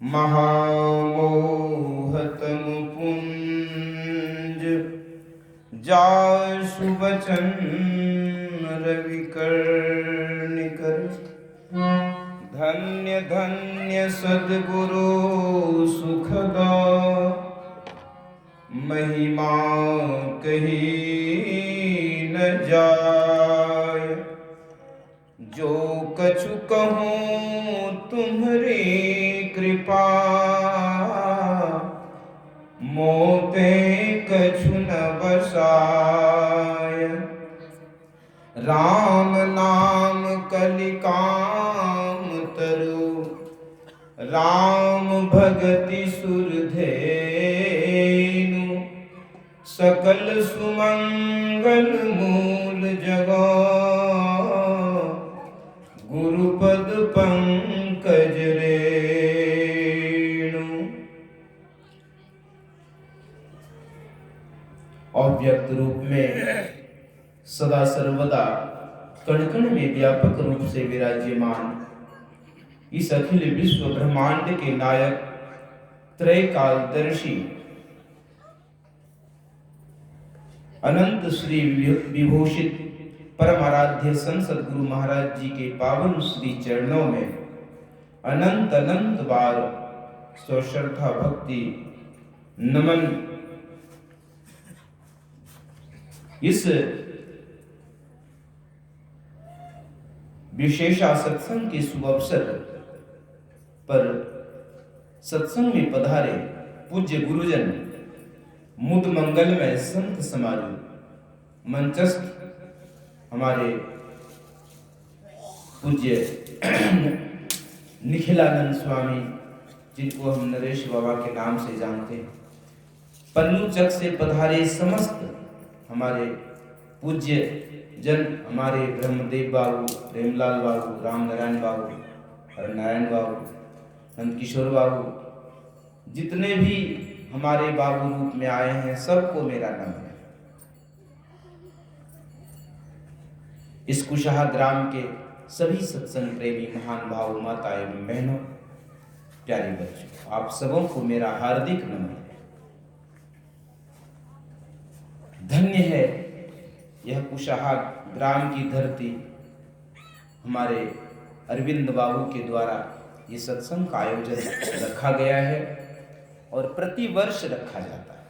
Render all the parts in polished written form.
महामोहतम पुंज जासु वचन रविकर्णिकर। धन्य धन्य सद्गुरु सुखदा महिमा कही न जाय। जो कछु कहूँ तुम्हारी कृपा मोते कछु न बसाय। राम नाम कलिकाम तरु राम भगति सुरधेनु। सकल सुमंगल मूल जगो गुरुपद पंकज रेणु। अव्यक्त रूप में सदा सर्वदा कण कण में व्यापक रूप से विराज्यमान इस अखिल विश्व ब्रह्मांड के नायक त्रय कालदर्शी अनंत श्री विभूषित परम आराध्य संत सद्गुरु महाराज जी के पावन श्री चरणों में अनंत अनंत बार श्रद्धा भक्ति नमन। इस विशेषा सत्संग के शुभ अवसर पर सत्संग में पधारे पूज्य गुरुजन मुद मंगलमय संत समाज मंचस्थ हमारे पूज्य निखिलानंद स्वामी जिनको हम नरेश बाबा के नाम से जानते हैं। पन्नू चक से पधारे समस्त हमारे पूज्य जन हमारे ब्रह्मदेव बाबू, प्रेमलाल बाबू, राम नारायण बाबू, हर नारायण बाबू, नंद किशोर बाबू, जितने भी हमारे बाबू रूप में आए हैं सबको मेरा नमन है। इस कुशहा ग्राम के सभी सत्संग प्रेमी महान भाव माता एवं बहनों, प्यारे बच्चों, आप सबों को मेरा हार्दिक नमन है। धन्य है यह कुशहा ग्राम की धरती। हमारे अरविंद बाबू के द्वारा ये सत्संग का आयोजन रखा गया है और प्रति वर्ष रखा जाता है।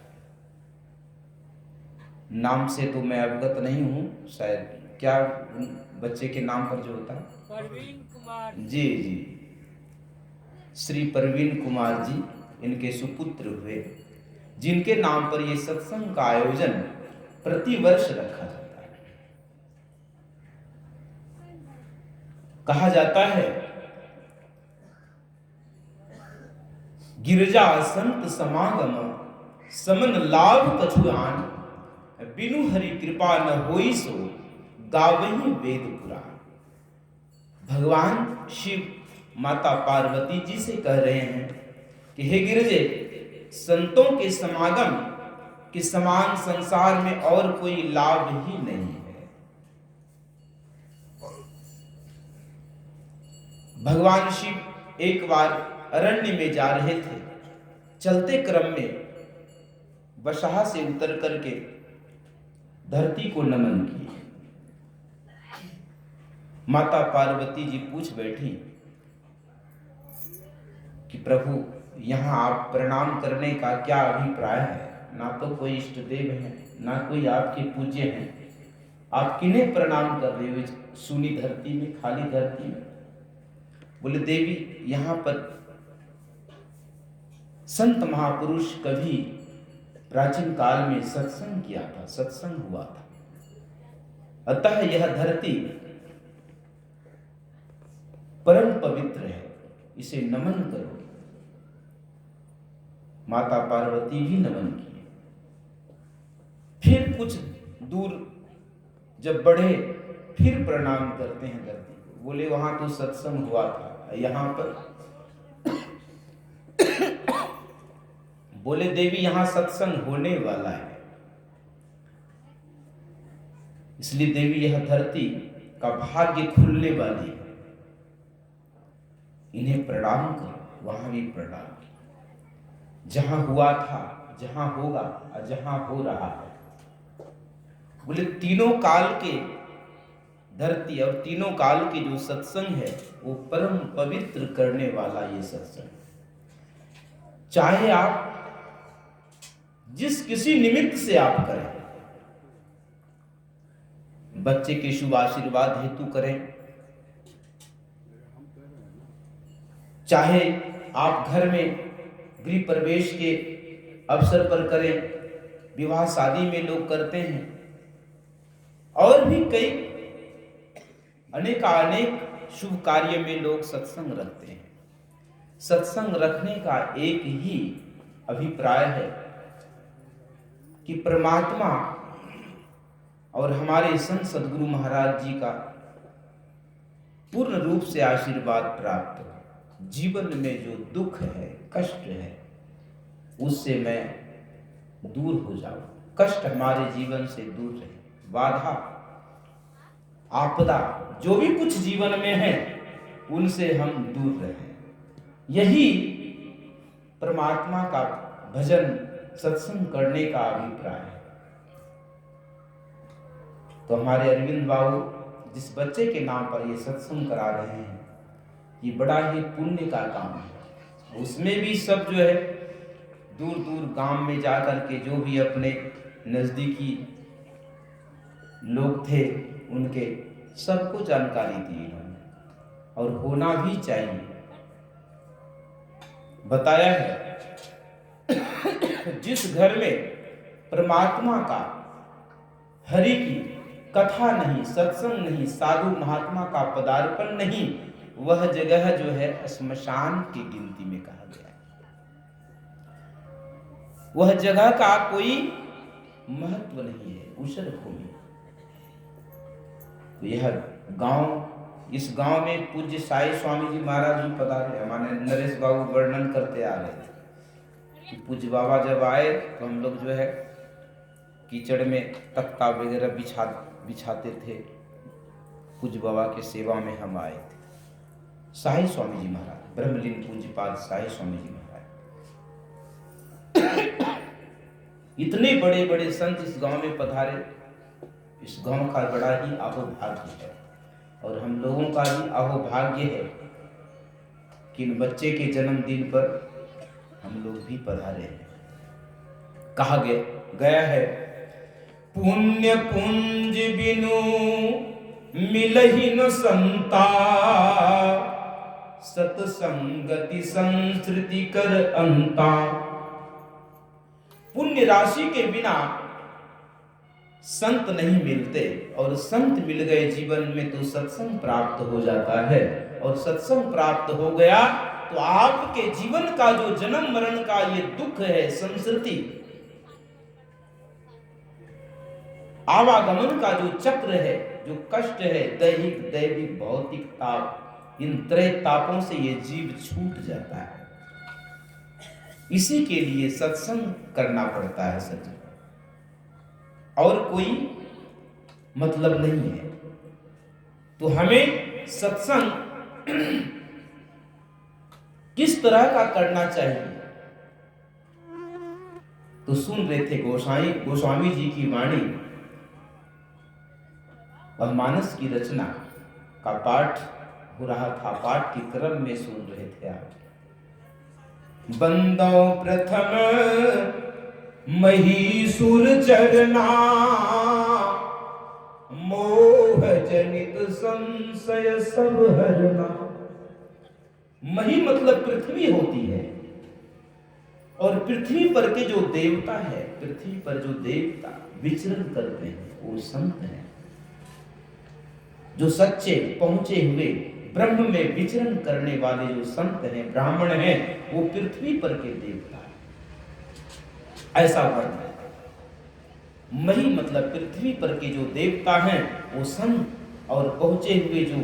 नाम से तो मैं अवगत नहीं हूँ, शायद क्या बच्चे के नाम पर जो होता है परवीन कुमार जी जी, श्री परवीन कुमार जी इनके सुपुत्र हुए, जिनके नाम पर ये सत्संग का आयोजन प्रति वर्ष रखा जाता है। कहा जाता है गिरजा संत समागम समन लाभ कछुआन। बिनु हरि कृपा न होई सो गावहीं वेद पुराण। भगवान शिव माता पार्वती जी से कह रहे हैं कि हे गिरजे, संतों के समागम के समान संसार में और कोई लाभ ही नहीं है। भगवान शिव एक बार अरण्य में जा रहे थे। चलते क्रम में बसहा से उतर करके धरती को नमन किए। माता पार्वती जी पूछ बैठी कि प्रभु, यहाँ आप प्रणाम करने का क्या अभिप्राय है? ना तो कोई इष्ट देव है, ना कोई आपके पूज्य हैं, आप किन्हें प्रणाम कर रहे हो सुनी धरती में, खाली धरती में? बोले देवी, यहाँ पर संत महापुरुष कभी प्राचीन काल में सत्संग किया था, सत्संग हुआ था, अतः यह धरती परम पवित्र है, इसे नमन करो। माता पार्वती भी नमन किए। फिर कुछ दूर जब बढ़े फिर प्रणाम करते हैं धरती को। बोले वहां तो सत्संग हुआ था, यहाँ पर बोले देवी, यहां सत्संग होने वाला है। इसलिए देवी यह धरती का भाग्य खुलने वाली है। इन्हें प्रणाम करो, वहां भी प्रणाम। जहां हुआ था, जहां होगा और जहां हो रहा है, बोले तीनों काल के धरती और तीनों काल के जो सत्संग है वो परम पवित्र करने वाला ये सत्संग। चाहे आप जिस किसी निमित्त से आप करें, बच्चे के शुभ आशीर्वाद हेतु करें, चाहे आप घर में गृह प्रवेश के अवसर पर करें, विवाह शादी में लोग करते हैं, और भी कई अनेक शुभ कार्य में लोग सत्संग रखते हैं। सत्संग रखने का एक ही अभिप्राय है कि परमात्मा और हमारे संत सद्गुरु महाराज जी का पूर्ण रूप से आशीर्वाद प्राप्त हो। जीवन में जो दुख है, कष्ट है, उससे मैं दूर हो जाऊं, कष्ट हमारे जीवन से दूर रहे, बाधा आपदा जो भी कुछ जीवन में है उनसे हम दूर रहें। यही परमात्मा का भजन सत्संग करने का अभिप्राय है। तो हमारे अरविंद बाबू जिस बच्चे के नाम पर ये सत्संग करा रहे हैं, ये बड़ा ही पुण्य का काम है। उसमें भी सब जो है दूर दूर गांव में जाकर के जो भी अपने नजदीकी लोग थे उनके सबको जानकारी दी इन्होंने, और होना भी चाहिए। बताया है जिस घर में परमात्मा का, हरि की कथा नहीं, सत्संग नहीं, साधु महात्मा का पदार्पण नहीं, वह जगह जो है श्मशान की गिनती में कहा गया है। वह जगह का कोई महत्व नहीं है, ऊषर भूमि। तो यह गांव, इस गांव में पूज्य साई स्वामी जी महाराज जी पधारे। हमारे नरेश बाबू वर्णन करते आ रहे थे कि पूज्य बाबा जब आए तो हम लोग जो है कीचड़ में तख्ता वगैरह बिछाते थे। पूज्य बाबा के सेवा में हम आए थे। साई स्वामी जी महाराज, ब्रह्मलीन पूज्यपाद साई स्वामी जी महाराज, इतने बड़े बड़े संत इस गांव में पधारे। इस गांव का बड़ा ही अहोभाग्य है, और हम लोगों का भी अहोभाग्य है कि इन बच्चे के जन्मदिन पर हम लोग भी पधारे हैं। कहा गया है, पुण्य पुंज बिनु मिलहि न संता, सतसंगति संस्कृति कर अंता। पुण्य राशि के बिना संत नहीं मिलते, और संत मिल गए जीवन में तो सत्संग प्राप्त हो जाता है, और सत्संग प्राप्त हो गया तो आपके जीवन का जो जन्म मरण का ये दुख है, संस्कृति आवागमन का जो चक्र है, जो कष्ट है, दैहिक दैविक भौतिक ताप, इन त्रय तापों से ये जीव छूट जाता है। इसी के लिए सत्संग करना पड़ता है सज्जन, और कोई मतलब नहीं है। तो हमें सत्संग किस तरह का करना चाहिए, तो सुन रहे थे गोस्वामी जी की वाणी, और मानस की रचना का पाठ हो रहा था। पाठ के क्रम में सुन रहे थे आप। बंदो प्रथम महीसुर चरना, मोह जनित संशय सब हरना। मही मतलब पृथ्वी होती है, और पृथ्वी पर के जो देवता है, पृथ्वी पर जो देवता विचरण करते हैं वो संत हैं। जो सच्चे पहुंचे हुए ब्रह्म में विचरण करने वाले जो संत हैं, ब्राह्मण हैं, वो पृथ्वी पर के देवता हैं, ऐसा वर्णन है। मही मतलब पृथ्वी पर के जो देवता हैं वो संत, और पहुंचे हुए जो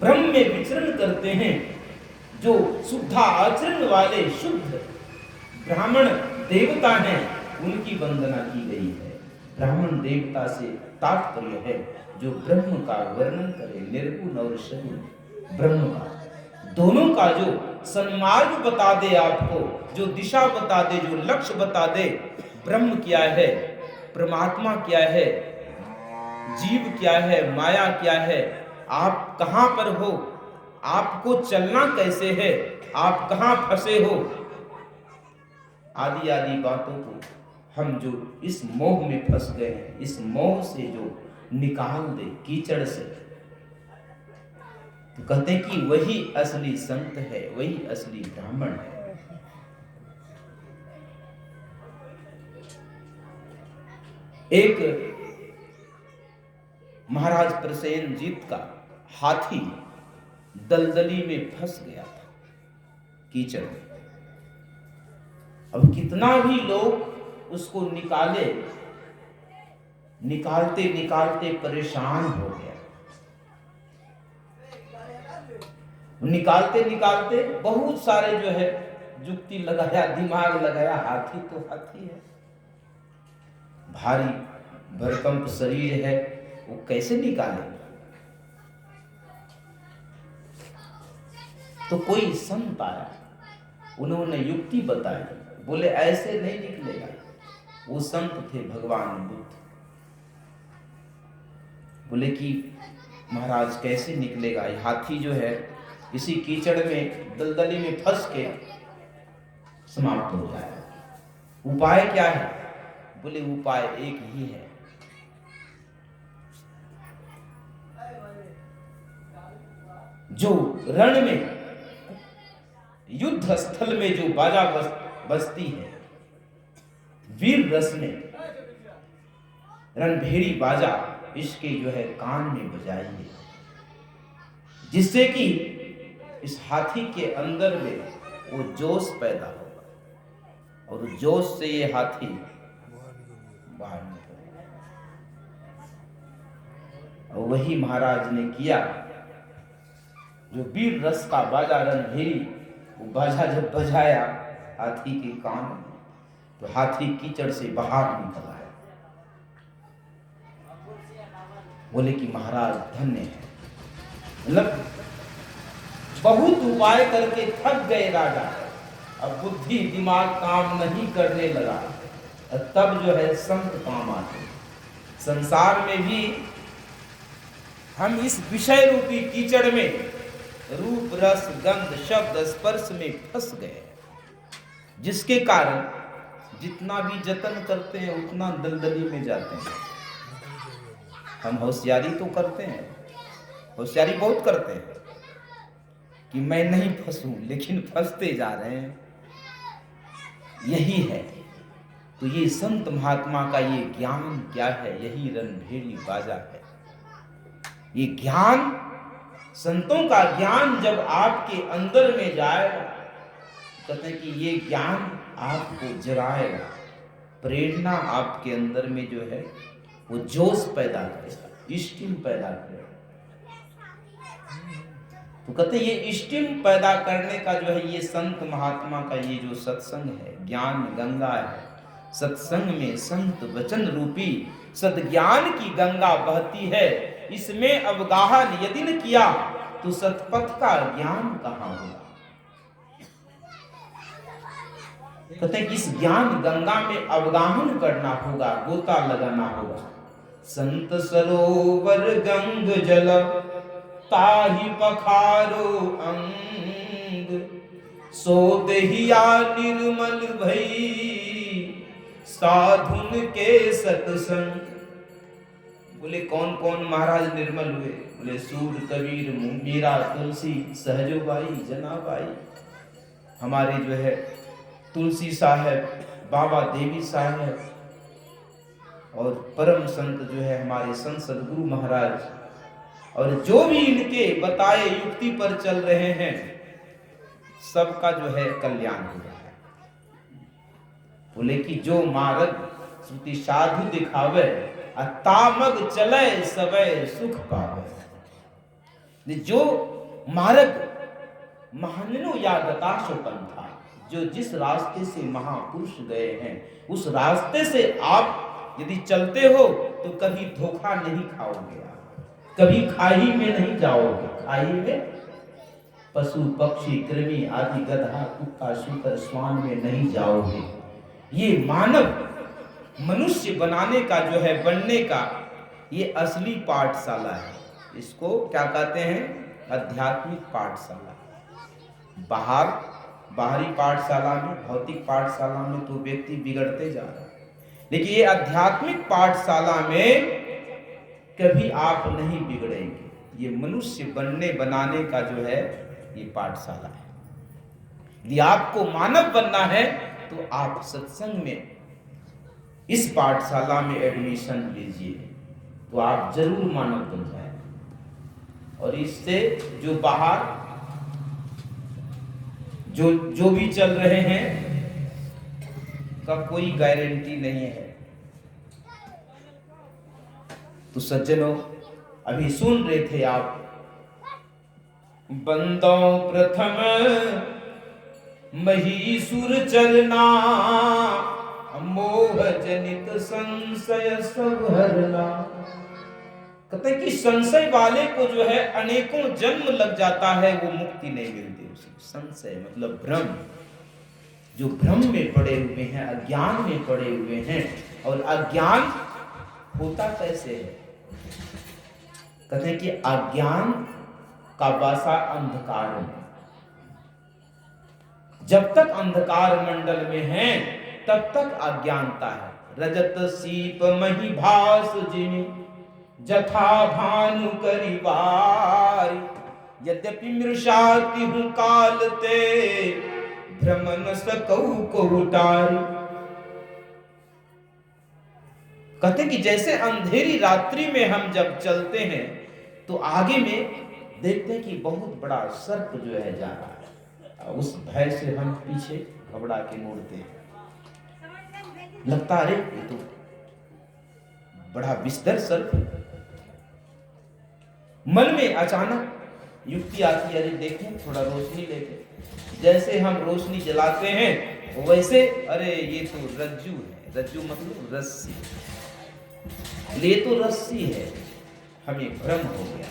ब्रह्म में विचरण करते हैं, जो शुद्ध आचरण वाले शुद्ध ब्राह्मण देवता हैं, उनकी वंदना की गई है। ब्राह्मण देवता से तात्पर्य है जो ब्रह्म का वर्णन करे, निर्गुण और सगुण ब्रह्म का। दोनों का जो सन्मार्ग बता दे आपको, जो दिशा बता दे, जो लक्ष्य बता दे, ब्रह्म क्या है, परमात्मा क्या है, जीव क्या है, माया क्या है, आप कहां पर हो, आपको चलना कैसे है, आप कहां फंसे हो, आदि आदि बातों को हम जो इस मोह में फंस गए हैं, इस मोह से जो निकाल दे, कीचड़ से, तो कहते हैं कि वही असली संत है, वही असली ब्राह्मण है। एक महाराज प्रसेनजीत का हाथी दलदली में फंस गया था, कीचड़ में। अब कितना भी लोग उसको निकाले, निकालते निकालते परेशान हो गया। निकालते निकालते बहुत सारे जो है जुक्ति लगाया, दिमाग लगाया, हाथी तो हाथी है, भारी भरकम शरीर है, वो कैसे निकाले। तो कोई संत आया, उन्होंने युक्ति बताई, बोले ऐसे नहीं निकलेगा। वो संत थे भगवान बुद्ध। बोले कि महाराज कैसे निकलेगा, ये हाथी जो है इसी कीचड़ में, दलदली में फंस के समाप्त हो जाएगा। उपाय क्या है? बोले उपाय एक ही है, जो रण में, युद्ध स्थल में जो बाजा बजती है, वीर रस में रणभेरी बाजा, इसके जो है कान में बजाइए, जिससे कि इस हाथी के अंदर में वो जोश पैदा होगा, और जोश से ये हाथी बाहर निकलेगा। और वही महाराज ने किया। जो वीर रस का बाजा रणभेरी, वो बाजा जब बजाया हाथी के कान में, तो हाथी कीचड़ से बाहर निकल आया। बोले कि महाराज धन्य है। मतलब बहुत उपाय करके थक गए राजा, अब बुद्धि दिमाग काम नहीं करने लगा, तब जो है संत काम आते। संसार में भी हम इस विषय रूपी कीचड़ में, रूप रस गंध शब्द स्पर्श में फंस गए, जिसके कारण जितना भी जतन करते हैं उतना दलदली में जाते हैं। हम होशियारी तो करते हैं, होशियारी बहुत करते हैं कि मैं नहीं फंसूं, लेकिन फंसते जा रहे हैं। यही है। तो ये संत महात्मा का ये ज्ञान क्या है? यही रणभेरी बाजा है। ये ज्ञान, संतों का ज्ञान जब आपके अंदर में जाएगा, कहते हैं कि ये ज्ञान आपको जगाएगा, प्रेरणा आपके अंदर में जो है वो जोश पैदा करेगा, स्टीम पैदा करेगा। तो कहते हैं ये स्टीम पैदा करने का जो है ये संत महात्मा का ये जो सत्संग है, ज्ञान गंगा है। सत्संग में संत वचन रूपी सद्ज्ञान की गंगा बहती है। इसमें अवगाहन यदि न किया तो सतपथ का ज्ञान कहाँ होगा? कहते हैं कि इस ज्ञान गंगा में अवगाहन करना होगा, गोता लगाना होगा। संत सरोवर गंग जल ताहि पखारो अंग, सो देहिया निर्मल भई साधुन के सत्संग। बोले कौन कौन महाराज निर्मल हुए? बोले सूर कबीर मीरा तुलसी सहजोबाई जनाबाई, हमारे जो है तुलसी साहब, बाबा देवी साहब, और परम संत जो है हमारे संत सदगुरु महाराज, और जो भी इनके बताए युक्ति पर चल रहे हैं, सबका जो है कल्याण हो रहा है। बोले कि जो मार्ग श्रुति साधु दिखावे, तामग चले सबे सुख पावे। जो मार्ग महाननो या गताशो पंथा, जो जिस रास्ते से महापुरुष गए हैं, उस रास्ते से आप यदि चलते हो तो कभी धोखा नहीं खाओगे, कभी खाई में नहीं जाओगे। खाई में पशु पक्षी कृमि आदि गधा कुत्ता सूकर श्वान में नहीं जाओगे। ये मानव मनुष्य बनाने का जो है, बनने का ये असली पाठशाला है। इसको क्या कहते हैं? आध्यात्मिक पाठशाला। बाहरी पाठशाला में, भौतिक पाठशाला में तो व्यक्ति बिगड़ते जा रहा है, लेकिन ये आध्यात्मिक पाठशाला में कभी आप नहीं बिगड़ेंगे। ये मनुष्य बनने बनाने का जो है ये पाठशाला है। यदि आपको मानव बनना है तो आप सत्संग में इस पाठशाला में एडमिशन लीजिए, तो आप जरूर मानव बन जाए। और इससे जो बाहर जो भी चल रहे हैं का कोई गारंटी नहीं है। तो सज्जनों, अभी सुन रहे थे आप, बंदो प्रथम महीसुर चलना, मोह जनित संशय सब हरना। कहते हैं कि संशय वाले को जो है अनेकों जन्म लग जाता है, वो मुक्ति नहीं मिलती उसे। संशय मतलब भ्रम, जो भ्रम में पड़े हुए हैं, अज्ञान में पड़े हुए हैं। और अज्ञान होता कैसे है? कहते हैं कि अज्ञान का वासा अंधकार में। जब तक अंधकार मंडल में है तब तक अज्ञानता है। रजत सीप मही भास जिमि, जथा भानु करिवारी। यद्यपि मृषाति हूँ काल ते, भ्रम न सकऊ को उतारी। कहते कि जैसे अंधेरी रात्रि में हम जब चलते हैं तो आगे में देखते हैं कि बहुत बड़ा सर्प जो है जा रहा है। उस भय से हम पीछे घबरा के मुड़ते हैं। लगता अरे ये तो बड़ा विस्तर सर्प। मन में अचानक युक्ति आती है, अरे देखें थोड़ा रोशनी लेके। जैसे हम रोशनी जलाते हैं वैसे अरे ये तो रज्जू है। रज्जू मतलब रस्सी, ये तो रस्सी है, हमें भ्रम हो गया।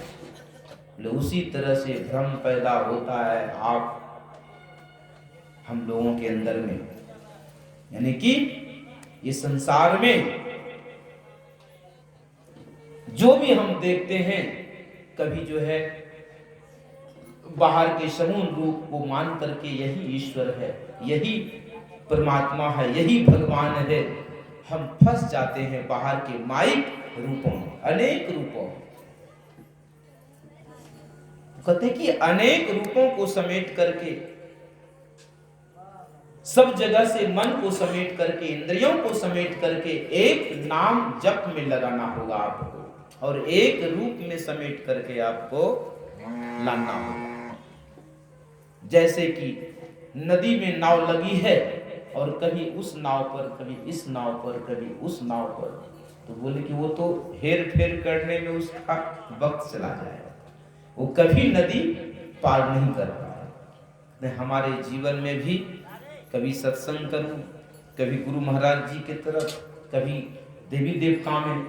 उसी तरह से भ्रम पैदा होता है आप हम लोगों के अंदर में। यानी कि ये संसार में जो भी हम देखते हैं, कभी जो है बाहर के समूह रूप को मान करके यही ईश्वर है, यही परमात्मा है, यही भगवान है, हम फंस जाते हैं बाहर के माइक रूपों में, अनेक रूपों में। कहते हैं कि अनेक रूपों को समेट करके, सब जगह से मन को समेट करके, इंद्रियों को समेट करके एक नाम जप में लगाना होगा आपको, और एक रूप में समेट करके आपको लाना होगा। जैसे कि नदी में नाव लगी है और कभी उस नाव पर, कभी इस नाव पर, कभी उस नाव पर, तो बोले कि वो तो हेर फेर करने में उसका वक्त चला जाएगा, वो कभी नदी पार नहीं कर पाए। हमारे जीवन में भी कभी सत्संग करूं, कभी गुरु महाराज जी के तरफ, कभी देवी देवता में,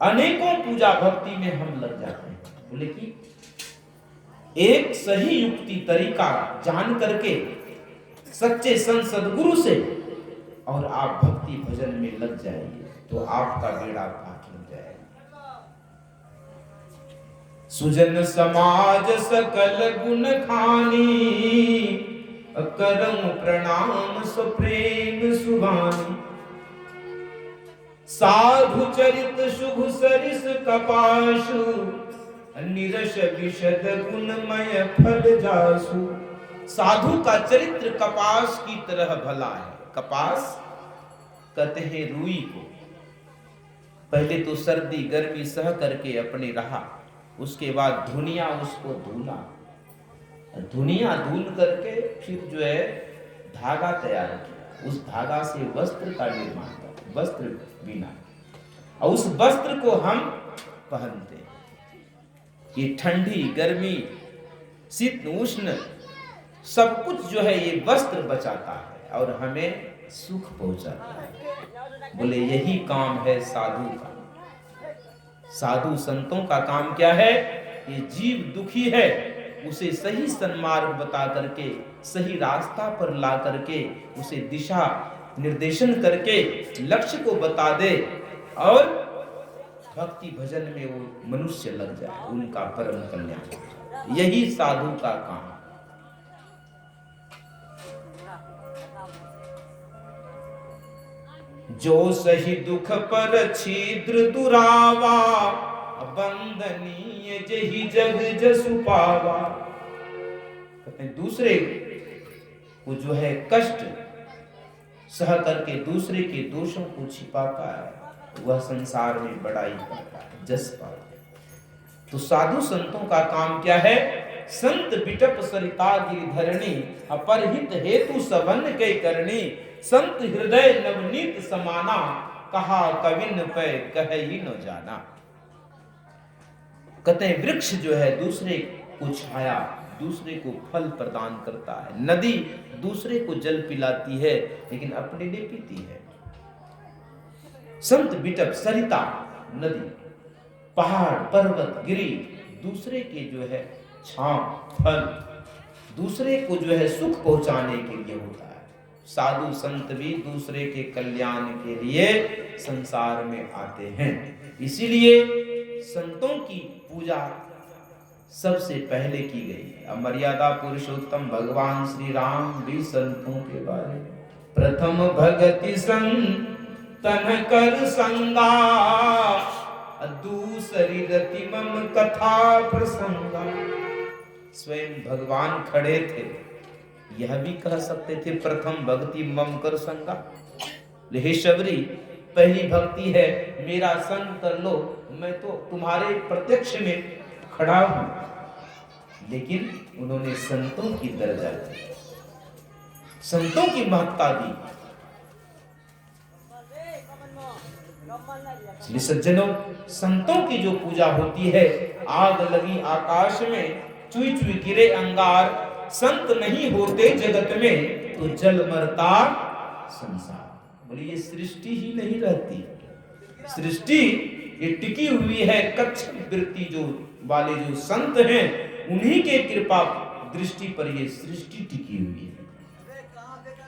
अनेकों पूजा भक्ति में हम लग जाते हैं। बोले कि एक सही युक्ति तरीका जान करके सच्चे संत सदगुरु से और आप भक्ति भजन में लग जाइए तो आपका बेड़ा पार हो जाएगा। सुजन समाज सकल गुण खानी, करम प्रणाम सुप्रेम सुभानी। साधु चरित शुभ सरिस कपाशु, निरश विशद गुणमय फल जासु। साधु का चरित्र कपास की तरह भला है। कपास कहते हैं रुई को। पहले तो सर्दी गर्मी सह करके अपने रहा, उसके बाद धुनिया उसको धुला, धुनिया धुल करके फिर जो है धागा तैयार किया, उस धागा से वस्त्र का निर्माण किया, वस्त्र बिना, और उस वस्त्र को हम पहनते हैं। ये ठंडी गर्मी शीत उष्ण सब कुछ जो है ये वस्त्र बचाता है और हमें सुख पहुंचाता है। बोले यही काम है साधु का। साधु संतों का काम क्या है? ये जीव दुखी है, उसे सही सन्मार्ग बता करके, सही रास्ता पर ला करके, उसे दिशा निर्देशन करके लक्ष्य को बता दे और भक्ति भजन में वो मनुष्य लग जाए, उनका परम कल्याण। यही साधु का काम। जो सही दुख पर छिद्र दुरावा, बंदनीय जही जग जसु पावा। कहते हैं दूसरे को जो है कष्ट सह करके दूसरे के दोषों को छिपाता है, वह संसार में बड़ाई पाता है, जस पाता है। तो साधु संतों का काम क्या है? संत बिटप सरिता गिरिधरणी, अपरहित हेतु सबन के करणी। संत हृदय नवनीत समाना, कहा कविन पे कहे ही न जाना। कहते हैं वृक्ष जो है दूसरे को छाया, दूसरे को फल प्रदान करता है। नदी दूसरे को जल पिलाती है, लेकिन अपने लिए पीती है। संत बिटप सरिता नदी, पहाड़ पर्वत गिरी दूसरे के जो है छांव फल, दूसरे को जो है सुख पहुंचाने के लिए होता है। साधु संत भी दूसरे के कल्याण के लिए संसार में आते हैं। इसीलिए संतों की पूजा सबसे पहले की गई है। मर्यादा पुरुषोत्तम भगवान श्री राम भी संतों के बारे में, प्रथम भगति संतन कर संगा, दूसरी रति मम कथा प्रसंगा। स्वयं भगवान खड़े थे, यह भी कह सकते थे प्रथम भक्ति मम कर संगा। हे शबरी, पहली भक्ति है मेरा संग कर लो, मैं तो तुम्हारे प्रत्यक्ष में खड़ा हूं। लेकिन उन्होंने संतों की दर्जा दी, संतों की महत्ता दी। इसलिए सज्जनों, संतों की जो पूजा होती है, आग लगी आकाश में, चुई चुई गिरे अंगार, संत नहीं होते जगत में तो जल मरता संसार। बोलिए ये सृष्टि ही नहीं रहती, सृष्टि ये टिकी हुई है कच्छ वृत्ति जो वाले जो संत हैं, उन्हीं के कृपा दृष्टि पर ये सृष्टि टिकी हुई है।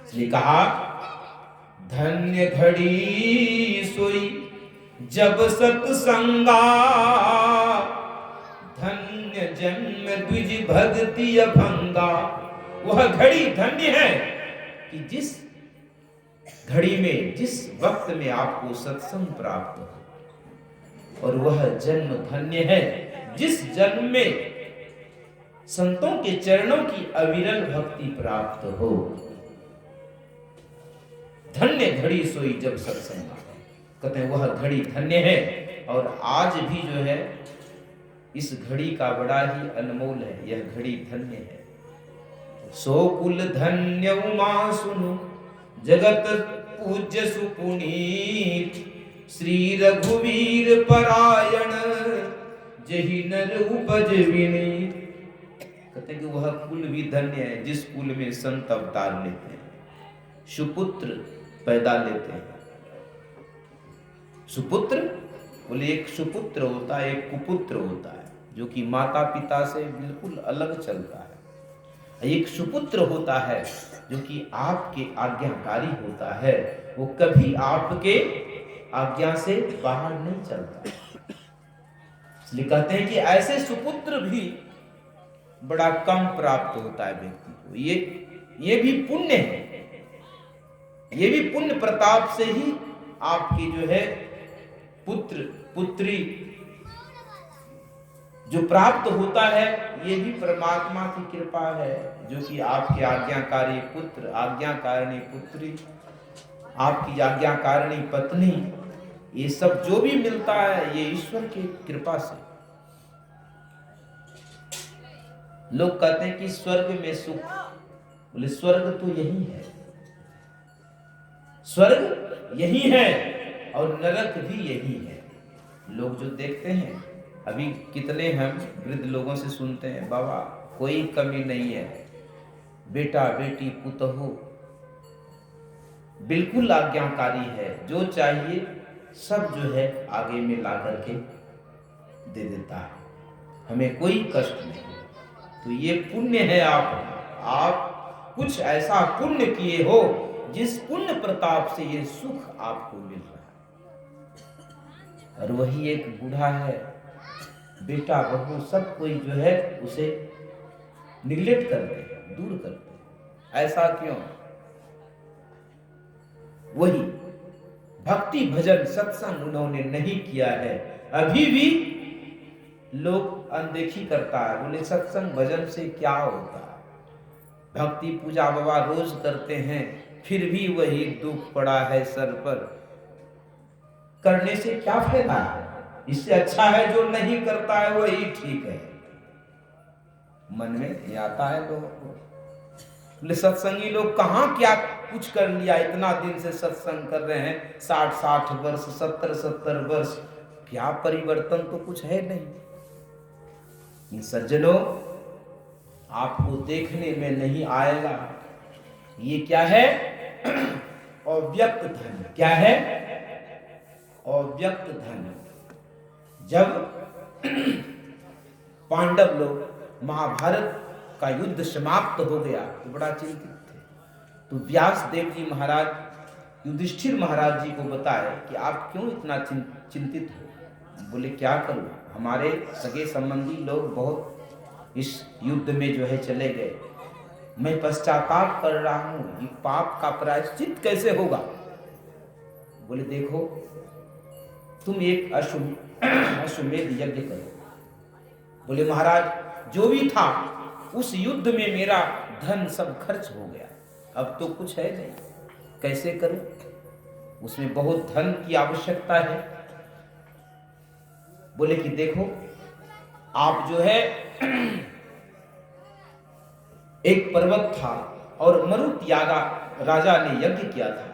इसलिए कहा धन्य घड़ी सोई जब सत्संगा, धन्य जन्म द्विज भक्ति अभंगा। वह घड़ी धन्य है कि जिस घड़ी में, जिस वक्त में आपको सत्संग प्राप्त हो, और वह जन्म धन्य है जिस जन्म में संतों के चरणों की अविरल भक्ति प्राप्त हो। धन्य घड़ी सोई जब सत्संग, कहते हैं वह घड़ी धन्य है। और आज भी जो है इस घड़ी का बड़ा ही अनमोल है, यह घड़ी धन्य है। सो कुल धन्य उमा सुनो, जगत पूज्य सुपुनीत, श्री रघुवीर परायण, जही नर उपज विनीत। कहते हैं कि वह कुल भी धन्य है जिस कुल में संत अवतार लेते हैं, सुपुत्र पैदा लेते हैं। सुपुत्र बोले, एक सुपुत्र होता है, एक कुपुत्र होता है, जो कि माता पिता से बिल्कुल अलग चलता है। एक सुपुत्र होता है जो कि आपके आज्ञाकारी होता है, वो कभी आपके आज्ञा से बाहर नहीं चलता। इसलिए कहते हैं कि ऐसे सुपुत्र भी बड़ा कम प्राप्त होता है व्यक्ति को। ये भी पुण्य है, ये भी पुण्य प्रताप से ही आपकी जो है पुत्र पुत्री जो प्राप्त होता है, ये भी परमात्मा की कृपा है, जो कि आपके आज्ञाकारी पुत्र, आज्ञाकारिणी पुत्री, आपकी आज्ञाकारिणी पत्नी, ये सब जो भी मिलता है ये ईश्वर की कृपा से। लोग कहते हैं कि स्वर्ग में सुख, बोले स्वर्ग तो यही है, स्वर्ग यही है और नरक भी यही है। लोग जो देखते हैं, अभी कितने हम वृद्ध लोगों से सुनते हैं, बाबा कोई कमी नहीं है, बेटा बेटी पुतहु बिल्कुल आज्ञाकारी है, जो चाहिए सब जो है आगे में ला करके दे देता है, हमें कोई कष्ट नहीं। तो ये पुण्य है। आप कुछ ऐसा पुण्य किए हो जिस पुण्य प्रताप से ये सुख आपको मिल रहा है। और वही एक बूढ़ा है, बेटा बहू सब कोई जो है उसे निगलेक्ट करते हैं, दूर करते हैं। ऐसा क्यों? वही भक्ति भजन सत्संग उन्होंने नहीं किया है। अभी भी लोग अनदेखी करता है, बोले सत्संग भजन से क्या होता है, भक्ति पूजा बाबा रोज करते हैं, फिर भी वही दुख पड़ा है सर पर, करने से क्या फायदा है? इससे अच्छा है जो नहीं करता है वही ठीक है। मन में ये आता है लोगों को। बोले सत्संगी लोग कहाँ क्या कुछ कर लिया, इतना दिन से सत्संग कर रहे हैं, 60-60 वर्ष, 70-70 वर्ष, क्या परिवर्तन तो कुछ है नहीं। इन सज्जनों, आपको देखने में नहीं आएगा। ये क्या है? अव्यक्त धन। क्या है? अव्यक्त धन। जब पांडव लोग महाभारत का युद्ध समाप्त हो गया तो बड़ा चिंतित थे। तो व्यास देव जी महाराज युधिष्ठिर महाराज जी को बताए कि आप क्यों इतना चिंतित हो? बोले क्या करूं, हमारे सगे संबंधी लोग बहुत इस युद्ध में जो है चले गए, मैं पश्चाताप कर रहा हूं, ये पाप का प्रायश्चित कैसे होगा? बोले देखो, तुम एक अश्वमेध यज्ञ करो। बोले महाराज जो भी था उस युद्ध में मेरा धन सब खर्च हो गया, अब तो कुछ है नहीं, कैसे करूं? उसमें बहुत धन की आवश्यकता है। बोले कि देखो, आप जो है एक पर्वत था और मरुत्यागा राजा ने यज्ञ किया था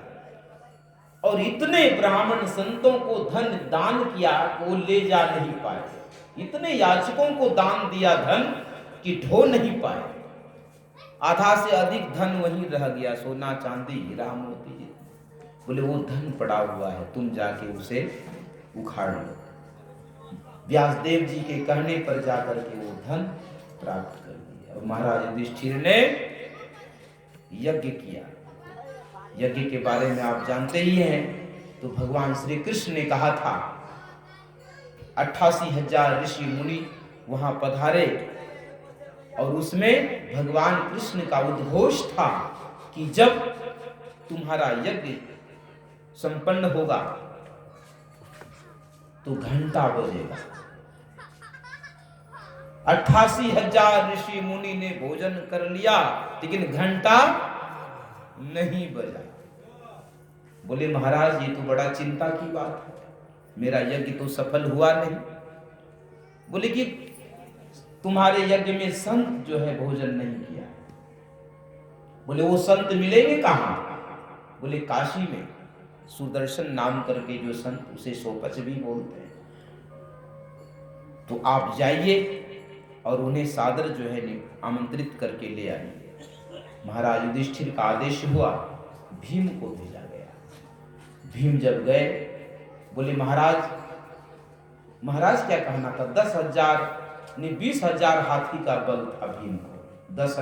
और इतने ब्राह्मण संतों को धन दान किया वो ले जा नहीं पाए, इतने याचकों को दान दिया धन कि ढो नहीं पाए, आधा से अधिक धन वहीं रह गया, सोना चांदी हीरा मोती। बोले वो धन पड़ा हुआ है, तुम जाके उसे उखाड़ लो। व्यासदेव जी के कहने पर जाकर के वो धन प्राप्त कर लिया। और महाराज युधिष्ठिर ने यज्ञ किया। यज्ञ के बारे में आप जानते ही हैं। तो भगवान श्री कृष्ण ने कहा था 88,000 ऋषि मुनि वहां पधारे और उसमें भगवान कृष्ण का उद्घोष था कि जब तुम्हारा यज्ञ संपन्न होगा तो घंटा बजेगा। 88,000 ऋषि मुनि ने भोजन कर लिया लेकिन घंटा नहीं बजा। बोले महाराज ये तो बड़ा चिंता की बात है, मेरा यज्ञ तो सफल हुआ नहीं। बोले कि तुम्हारे यज्ञ में संत जो है भोजन नहीं किया। बोले वो संत मिलेंगे कहां? बोले काशी में सुदर्शन नाम करके जो संत, उसे सोपच भी बोलते हैं, तो आप जाइए और उन्हें सादर जो है आमंत्रित करके ले आइए। महाराज युधिष्ठिर का आदेश हुआ, भीम को भेजा गया। भीम जब गए, बोले महाराज क्या कहना था? 10,000 नहीं 20,000 हाथी का बल था भीम को। 10